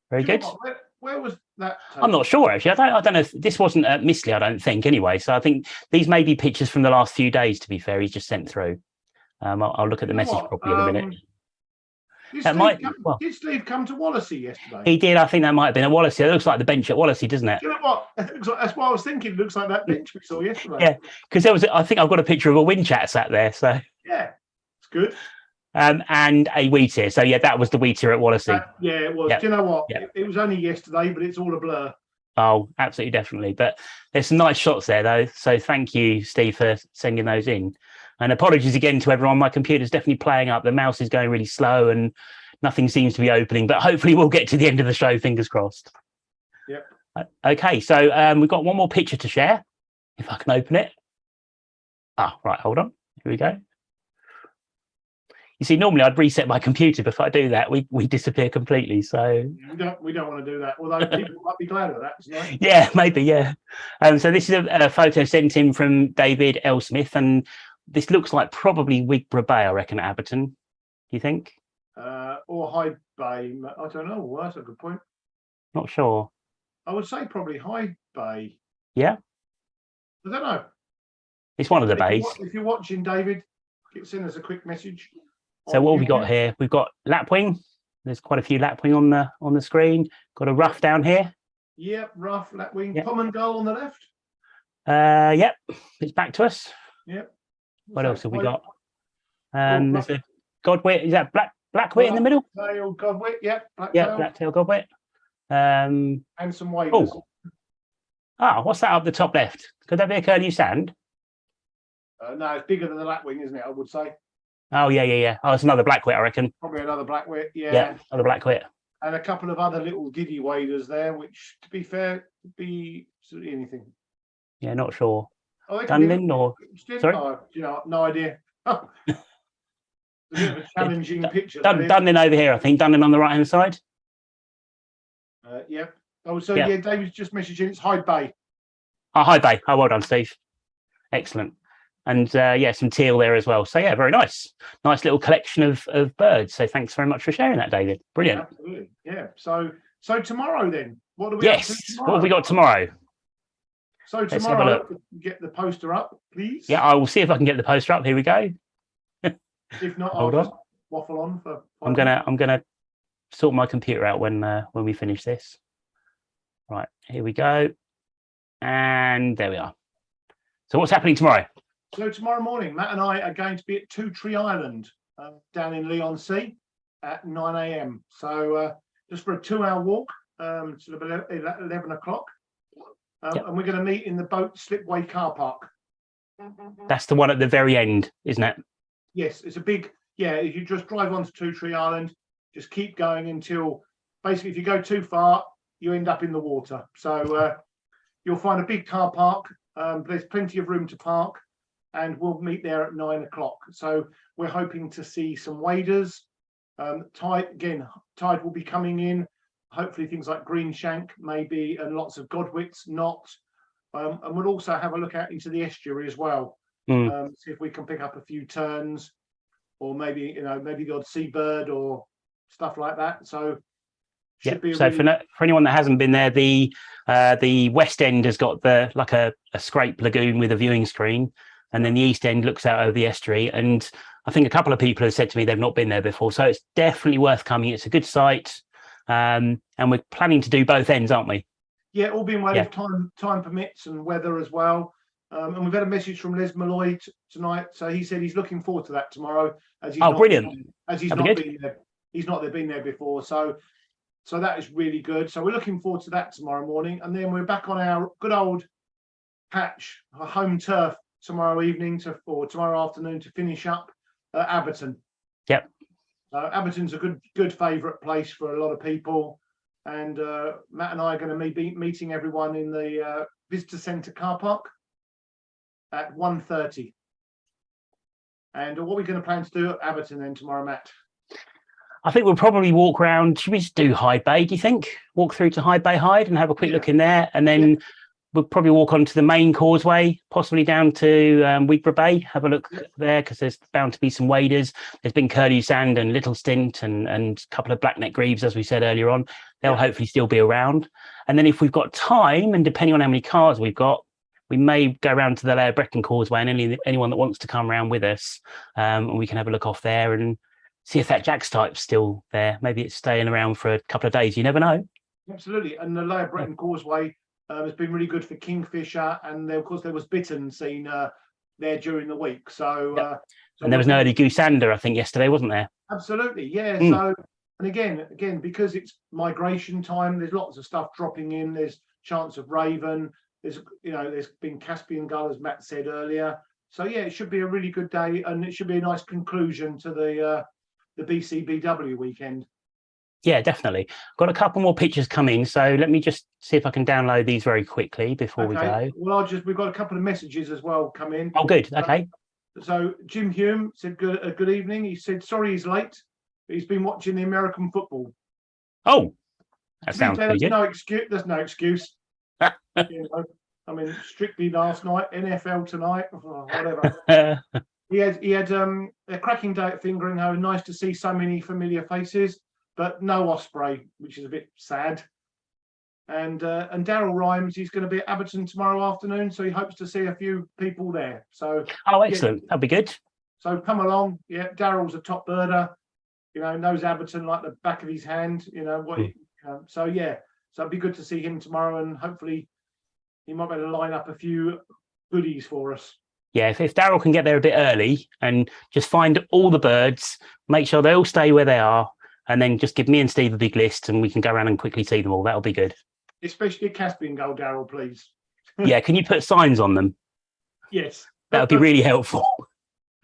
Very good. Where was that? I'm not sure, actually. I don't know if this wasn't at Mistley, I don't think, anyway. So I think these may be pictures from the last few days, to be fair. He's just sent through. I'll look at the message properly in a minute. Did Steve come to Wallasey yesterday? He did. I think that might have been at Wallasey. It looks like the bench at Wallasey, doesn't it? Do you know what? That's what I was thinking. It looks like that bench we saw yesterday. Yeah, because I think I've got a picture of a windchat sat there. So yeah, it's good. And a wheatear. So yeah, that was the wheatear at Wallasey. Yeah, it was. Do you know what? It was only yesterday, but it's all a blur. Oh, absolutely, definitely. But there's some nice shots there, though. So thank you, Steve, for sending those in. And apologies again to everyone. My computer's definitely playing up. The mouse is going really slow and nothing seems to be opening. But hopefully we'll get to the end of the show, fingers crossed. Yep. Okay, so we've got one more picture to share, if I can open it. Right, hold on. Here we go. You see, normally I'd reset my computer, but if I do that, we disappear completely. So we don't want to do that. Although people might be glad of that, isn't it? Yeah, maybe, yeah. So this is a photo sent in from David L. Smith, and this looks like probably Wigborough Bay, I reckon, at Abberton. Do you think? Or Hyde Bay. I don't know. Well, that's a good point. Not sure. I would say probably Hyde Bay. Yeah. I don't know. It's one of the bays. If you're watching, David, send us a quick message. So what have we got here? We've got lapwing. There's quite a few lapwing on the screen. Got a ruff down here. Yep, ruff, lapwing. Yep. Common gull on the left. Yep. It's back to us. Yep. What else have we got? There's a godwit. Is that blackwit in the middle? Tail godwit. Yep. Black-tailed godwit. And some waders. What's that up the top left? Could that be a curlew sand? No, it's bigger than the lapwing, isn't it? I would say. Oh yeah. Oh, it's another blackwit, I reckon. Probably another blackwit. Yeah, another blackwit. And a couple of other little giddy waders there, which, to be fair, could be anything. Yeah, not sure. Oh, Dunlin or sorry? No idea. A bit of a challenging picture. Dunlin over here, I think. Dunlin on the right hand side. Yep. Oh, so yeah, David's just messaging. It's Hyde Bay. Oh, Hyde Bay. Oh, well done, Steve. Excellent. And some teal there as well. So yeah, very nice. Nice little collection of birds. So thanks very much for sharing that, David. Brilliant. Absolutely. Yeah. So tomorrow then, what do we? Yes. What have we got tomorrow? So tomorrow, get the poster up, please. Yeah, I will see if I can get the poster up. Here we go. If not, I'll just waffle on for. I'm gonna sort my computer out when we finish this. Right, here we go, and there we are. So what's happening tomorrow? So tomorrow morning, Matt and I are going to be at Two Tree Island down in Leigh-on-Sea at 9 a.m. So just for a 2-hour walk till about 11 o'clock. And we're going to meet in the boat slipway car park. That's the one at the very end, isn't it? Yes, it's a big, if you just drive onto Two Tree Island, just keep going until, basically, if you go too far, you end up in the water. So you'll find a big car park. There's plenty of room to park, and we'll meet there at 9 o'clock. So we're hoping to see some waders. Tide will be coming in. Hopefully things like green shank, maybe, and lots of godwits, not. And we'll also have a look out into the estuary as well. See if we can pick up a few terns, or maybe the odd seabird or stuff like that. So for anyone that hasn't been there, the west end has got a scrape lagoon with a viewing screen, and then the east end looks out over the estuary. And I think a couple of people have said to me they've not been there before, so it's definitely worth coming. It's a good site, and we're planning to do both ends, aren't we? Yeah, all being well, if time permits and weather as well. And we've had a message from Les Malloy tonight, so he said he's looking forward to that tomorrow. Brilliant! He's not been there. He's not been there before, so that is really good. So we're looking forward to that tomorrow morning, and then we're back on our good old patch, our home turf tomorrow evening or tomorrow afternoon to finish up Abberton. Yep. Abberton's a good favourite place for a lot of people, and Matt and I are going to be meeting everyone in the visitor centre car park at 1:30. And what are we going to plan to do at Abberton then tomorrow, Matt? I think we'll probably walk around. Should we just do Hyde Bay, do you think? Walk through to Hyde Bay Hyde and have a quick look in there, and then we'll probably walk onto the main causeway, possibly down to Wigborough Bay, have a look there, because there's bound to be some waders. There's been curlew sand and little stint and a couple of blackneck grebes, as we said earlier on. They'll hopefully still be around. And then if we've got time, and depending on how many cars we've got, we may go around to the Laird Brecon Causeway, and anyone that wants to come around with us, and we can have a look off there and see if that Jack's type's still there. Maybe it's staying around for a couple of days. You never know. Absolutely. And the Laird Brecon Causeway has been really good for kingfisher, and of course there was bittern seen there during the week. So, and there was an early goosander, I think, yesterday, wasn't there? Absolutely, yeah. So, and again, because it's migration time, there's lots of stuff dropping in. There's chance of raven. There's been Caspian gull, as Matt said earlier. So yeah, it should be a really good day, and it should be a nice conclusion to the BCBW weekend. Yeah, definitely. Got a couple more pictures coming, so let me just see if I can download these very quickly before we go. Well, we've got a couple of messages as well come in. Oh, good. Okay. So Jim Hume said good evening. He said sorry he's late, but he's been watching the American football. Oh, that sounds pretty good. There's no excuse. I mean, strictly last night, NFL tonight, whatever. He had a cracking day at Fingering. Nice to see so many familiar faces, but no Osprey, which is a bit sad. And Daryl Rhymes, he's going to be at Abberton tomorrow afternoon, so he hopes to see a few people there. So excellent, that'll be good. So come along. Yeah, Daryl's a top birder. Knows Abberton like the back of his hand. So it'd be good to see him tomorrow, and hopefully he might be able to line up a few goodies for us. Yeah, if Daryl can get there a bit early and just find all the birds, make sure they all stay where they are, and then just give me and Steve a big list, and we can go around and quickly see them all. That'll be good. Especially a Caspian gull, Daryl, please. Yeah, can you put signs on them? Yes. That would be really helpful.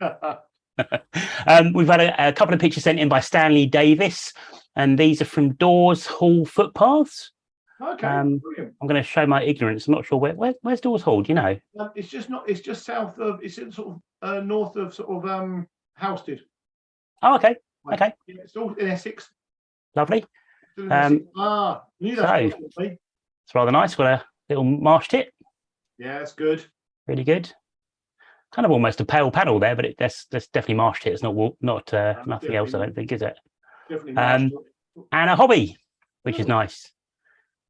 We've had a couple of pictures sent in by Stanley Davis, and these are from Dawes Hall footpaths. Okay, brilliant. I'm going to show my ignorance. I'm not sure where's Dawes Hall. Do you know? It's just south of. It's in sort of north of sort of Housted. Oh, okay. Okay. Yeah, it's all in Essex. Lovely. Knew that. It's rather nice. Got a little marsh tit. Yeah, that's good. Really good. Kind of almost a pale paddle there, but that's definitely marsh tit. It's not nothing else. I don't think, is it? Definitely. And a hobby, which is nice.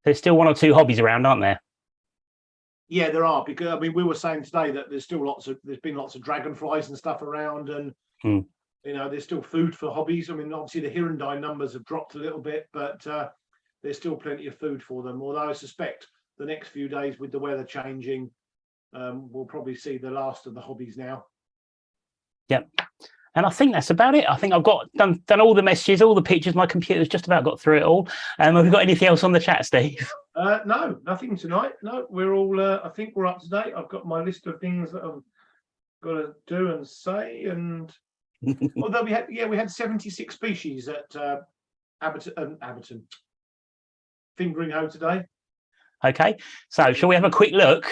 There's still one or two hobbies around, aren't there? Yeah, there are, because we were saying today that there's been lots of dragonflies and stuff around, and there's still food for hobbies. Obviously the hirundine numbers have dropped a little bit, but there's still plenty of food for them. Although I suspect the next few days with the weather changing, we'll probably see the last of the hobbies now. Yep. And I think that's about it. I think I've got done all the messages, all the pictures. My computer's just about got through it all. Have we got anything else on the chat, Steve? No, nothing tonight. No, we're all. I think we're up to date. I've got my list of things that I've got to do and say. And although we had 76 species at Abberton Fingering Hoe today. Okay, so shall we have a quick look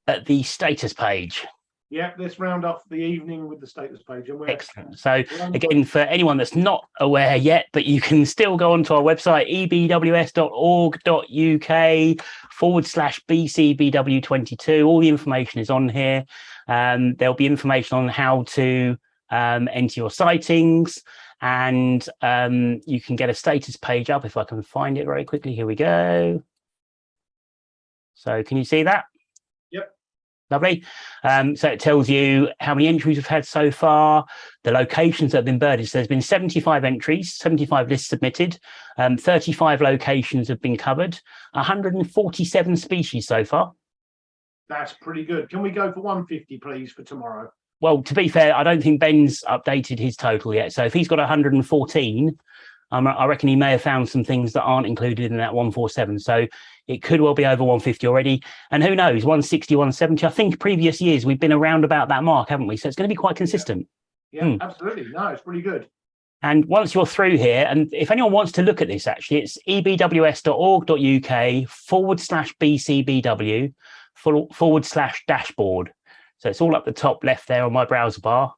at the status page? Yeah, let's round off the evening with the status page. And excellent. So again, for anyone that's not aware yet, but you can still go onto our website, ebws.org.uk/BCBW22. All the information is on here. There'll be information on how to enter your sightings, and you can get a status page up if I can find it very quickly. Here we go. So can you see that? Yep. Lovely. So it tells you how many entries we've had so far, the locations that have been birded. So there's been 75 entries, 75 lists submitted, 35 locations have been covered, 147 species so far. That's pretty good. Can we go for 150, please, for tomorrow? Well, to be fair, I don't think Ben's updated his total yet. So if he's got 114, I reckon he may have found some things that aren't included in that 147. So it could well be over 150 already. And who knows, 160, 170. I think previous years we've been around about that mark, haven't we? So it's going to be quite consistent. Yeah, absolutely. No, it's pretty good. And once you're through here, and if anyone wants to look at this, actually, it's ebws.org.uk/BCBW/dashboard. So it's all up the top left there on my browser bar.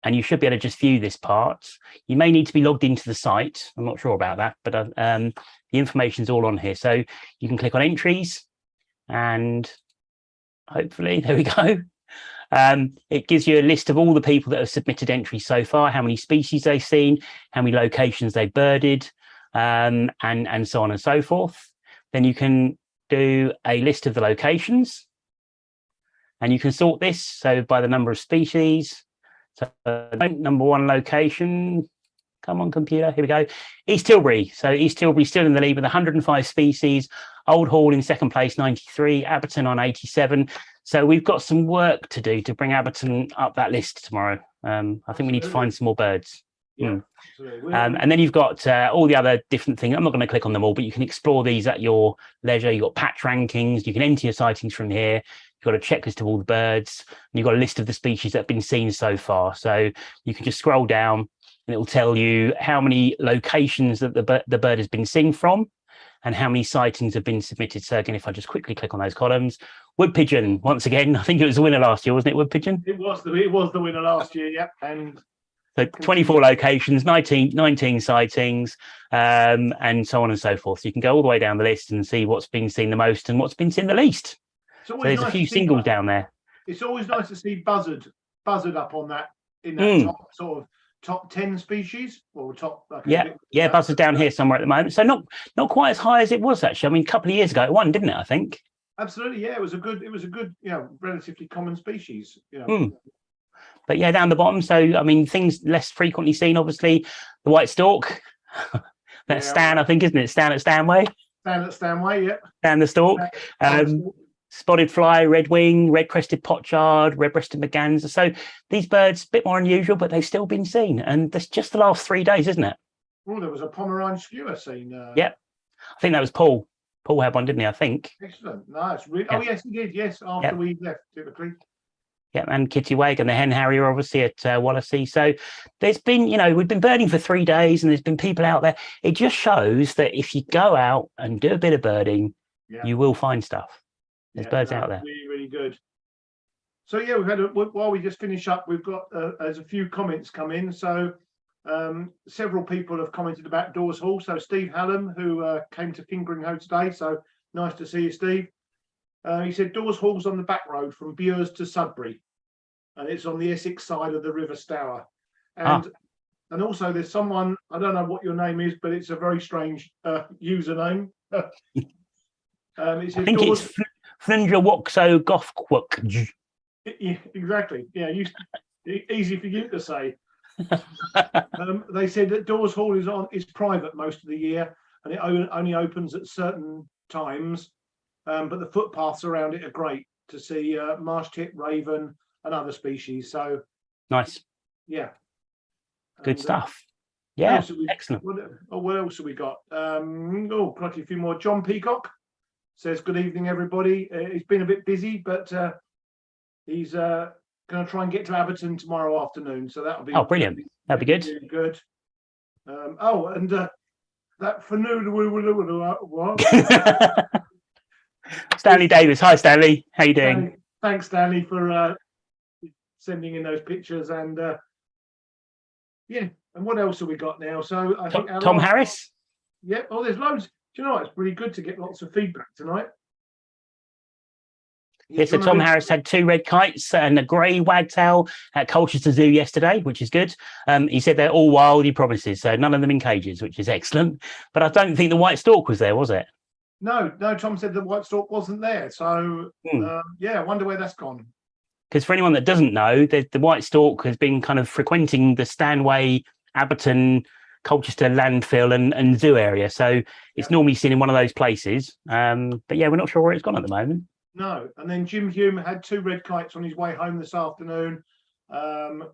And you should be able to just view this part. You may need to be logged into the site. I'm not sure about that, but the information is all on here. So you can click on entries and hopefully, there we go. It gives you a list of all the people that have submitted entries so far, how many species they've seen, how many locations they've birded, and so on and so forth. Then you can do a list of the locations and you can sort this. So by the number of species. So number one location, come on computer, here we go, East Tilbury. So East Tilbury still in the lead with 105 species, Old Hall in second place, 93, Abberton on 87. So we've got some work to do to bring Abberton up that list tomorrow. I think we need to find some more birds. Yeah, and then you've got all the other different things. I'm not going to click on them all, but you can explore these at your leisure. You've got patch rankings, you can enter your sightings from here. You've got a checklist of all the birds, and you've got a list of the species that have been seen so far. So you can just scroll down and it will tell you how many locations that the bird has been seen from and how many sightings have been submitted. So again, if I just quickly click on those columns, wood pigeon, once again, I think it was the winner last year, wasn't it, wood pigeon? It was the winner last year, yep. And so 24 locations, 19 sightings, and so on and so forth. So you can go all the way down the list and see what's been seen the most and what's been seen the least. So there's nice a few singles down there. It's always nice to see buzzard up on that in that top sort of top 10 species or top. Like buzzard down here somewhere at the moment. So not quite as high as it was actually. I mean, a couple of years ago it won, didn't it? I think. Absolutely, yeah. It was a good, relatively common species. But yeah, down the bottom. So I mean, things less frequently seen. Obviously, the white stork. That's Stan, I think, isn't it? Stan at Stanway. Stan at Stanway, yeah. Stan the stork. Spotted fly, red wing, red crested pochard, red breasted merganser. So these birds, a bit more unusual, but they've still been seen. And that's just the last 3 days, isn't it? Well, there was a Pomeranian skewer seen. Yep. I think that was Paul. Paul had one, didn't he? I think. Excellent. Nice. Really. Oh, yes, he did. Yes, after we left, typically. Yeah, and Kittiwake and the hen harrier, obviously, at Wallasey. So there's been, we've been birding for 3 days and there's been people out there. It just shows that if you go out and do a bit of birding, you will find stuff. There's birds out there. Really, really good. So yeah, we've had while we just finish up, we've got there's a few comments come in. So several people have commented about Dawes Hall. So Steve Hallam, who came to Fingering Hoe today. So nice to see you, Steve. He said Dawes Hall's on the back road from Bures to Sudbury, and it's on the Essex side of the River Stour. And also there's someone, I don't know what your name is, but it's a very strange username. I think it's Flindra Gothquok. Yeah, exactly. Yeah, easy for you to say. They said that Dawes Hall is private most of the year, and it only opens at certain times. But the footpaths around it are great to see marsh tit, raven, and other species. So nice, yeah, good and, stuff. Yeah, we, excellent. What else have we got? Quite a few more. John Peacock says, "Good evening, everybody." He's been a bit busy, but he's going to try and get to Abberton tomorrow afternoon. So that'll be brilliant. That'd be good. Really good. And that for what? Stanley Davis. Hi, Stanley. How you doing? Thanks, Stanley, for sending in those pictures. And yeah, and what else have we got now? So I think Tom Harris. Yep. Oh, there's loads. Do you know what? It's really good to get lots of feedback tonight. Yeah, so Tom Harris had 2 red kites and a grey wagtail at Colchester Zoo yesterday, which is good. He said they're all wild, he promises, so none of them in cages, which is excellent. But I don't think the white stork was there, was it? No, Tom said the white stork wasn't there. So, yeah, I wonder where that's gone. Because for anyone that doesn't know, the white stork has been kind of frequenting the Stanway, Abberton, Colchester landfill and zoo area. So it's normally seen in one of those places. But yeah, we're not sure where it's gone at the moment. No, and then Jim Hume had 2 red kites on his way home this afternoon, and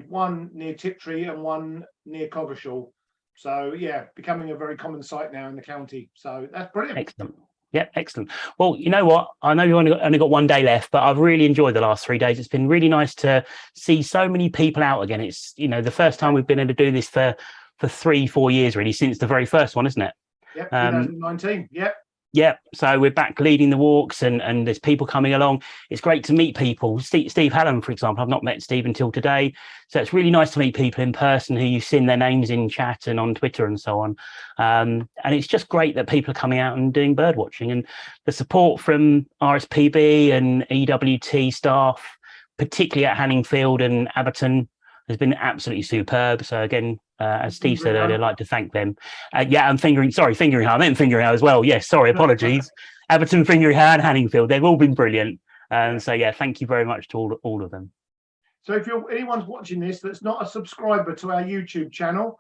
one near Tiptree and one near Coggeshall. So yeah, becoming a very common sight now in the county. So that's brilliant. Excellent. Yeah, excellent. Well, you know what? I know you only got 1 day left, but I've really enjoyed the last 3 days. It's been really nice to see so many people out again. It's, the first time we've been able to do this for 3-4 years, really, since the very first one, isn't it? Yep, 2019. Yep. Yeah, so we're back leading the walks and there's people coming along. It's great to meet people. Steve Hallam, for example, I've not met Steve until today. So it's really nice to meet people in person who you've seen their names in chat and on Twitter and so on. And it's just great that people are coming out and doing bird watching, and the support from RSPB and EWT staff, particularly at Hanningfield and Abberton, has been absolutely superb. So again, as Steve said earlier, I'd like to thank them. And Fingering How. I meant Fingering How as well. Yes, sorry, apologies. Abberton, Fingering How and Hanningfield. They've all been brilliant. So yeah, thank you very much to all of them. So if anyone's watching this that's not a subscriber to our YouTube channel,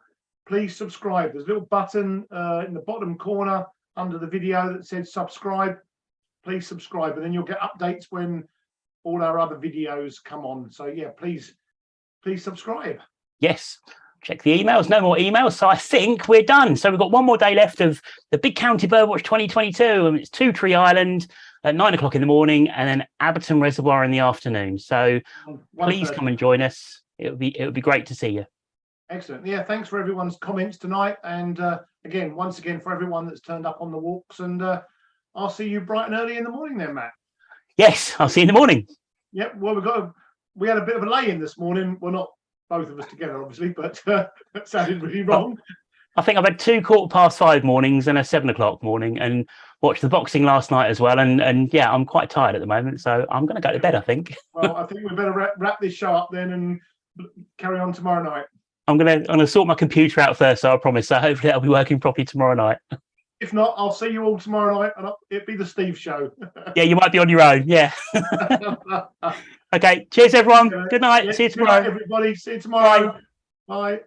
please subscribe. There's a little button in the bottom corner under the video that says subscribe. Please subscribe, and then you'll get updates when all our other videos come on. So yeah, please subscribe. Yes. Check the emails. No more emails. So I think we're done. So we've got 1 more day left of the Big County Birdwatch 2022. And it's 2 Tree Island at 9 o'clock in the morning and then Abberton Reservoir in the afternoon. So please come and join us. It would be great to see you. Excellent. Yeah, thanks for everyone's comments tonight. And once again, for everyone that's turned up on the walks. And I'll see you bright and early in the morning then, Matt. Yes, I'll see you in the morning. Yep. Well, we had a bit of a lay-in this morning. Well, not both of us together, obviously, but that sounded really wrong. I think I've had 2 5:15 mornings and a 7 o'clock morning, and watched the boxing last night as well. And yeah, I'm quite tired at the moment, so I'm going to go to bed, I think. Well, I think we better wrap this show up then and carry on tomorrow night. I'm gonna sort my computer out first, so I promise. So hopefully that'll be working properly tomorrow night. If not, I'll see you all tomorrow night, and it'll be the Steve show. Yeah, you might be on your own. Yeah. Okay. Cheers, everyone. Good night. See you tomorrow. Good night, everybody. See you tomorrow. Bye. Bye.